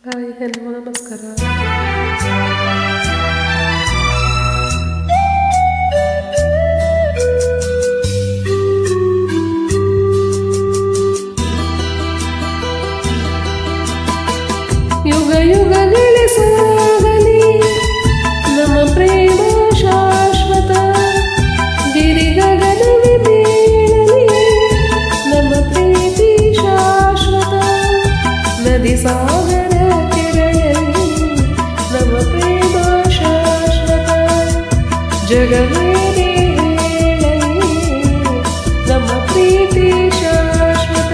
Hi hello ನಮಸ್ಕಾರ. ಯುಗ ಯುಗಗಳೇ ಸಾಗಲಿ ನಮ್ಮ ಪ್ರೇಮ ಶಾಶ್ವತ, ಗಿರಿ ಗಗನವೇ ಬೀಳಲಿ ನಮ್ಮ ಪ್ರೀತಿ ಶಾಶ್ವತ, ನದಿ ಸಾಗರ ಕೆರಳಲಿ ನಮ್ಮ ಪ್ರೇಮ ಶಾಶ್ವತ, ಜಗವೇ ಹೇಳಲಿ ನಮ್ಮ ಪ್ರೀತಿ ಶಾಶ್ವತ.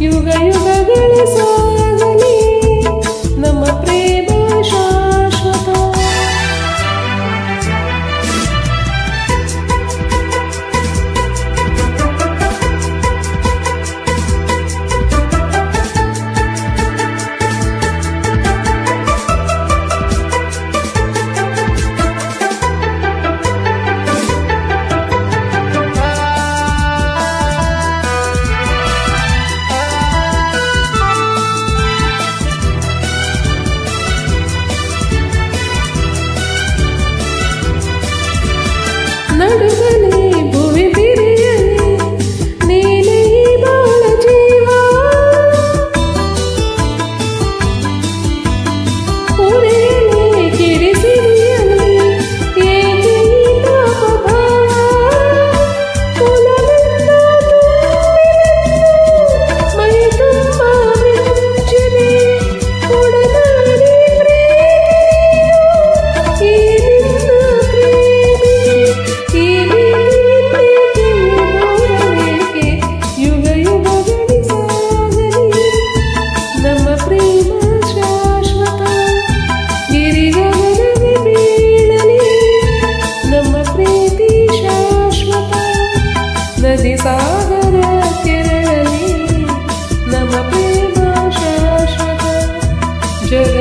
ಯುಗ ಯುಗಗಳೇ ಸಾಗಲಿ ನಮ್ಮ ಪ್ರೇಮ ಶಾಶ್ವತ. ನಡುಗಲಿ ಭುವಿ ಬಿರಿಯಲಿ ನೀನೇ ಬಾಳ ಜೀವ, ಉರಿಯಲಿ ಕಿರಿಸಿರಿಯಲಿ ಏಕೆ ಈ ತಾಪ ಭಾವ, ಕುಲವೆಲ್ಲ ತುಂಬಿದೆಂದು ಮೈ ತುಂಬ ಮಿಂಚಿದೆ ಕೊಡಲಾಡಿ ಪ್ರೇಮಿಯು ಈ ನಿನ್ನ ಪ್ರೇಮಿಗೆ ಈ ರೀತಿ ದೂರವೇಕೆ. ಯುಗ ಯುಗಗಳೇ ಸಾಗಲಿ ನಮ್ಮ ಪ್ರೇಮ ಶಾಶ್ವತ, ಗಿರಿ ಗಗನವೇ ಬೀಳಲಿ ನಮ್ಮ ಪ್ರೀತಿ ಶಾಶ್ವತ, ನದಿ ಸಾಗರ ಕೆರಳಲಿ ನಮ್ಮ ಪ್ರೇಮ ಶಾಶ್ವತ, ಜಗ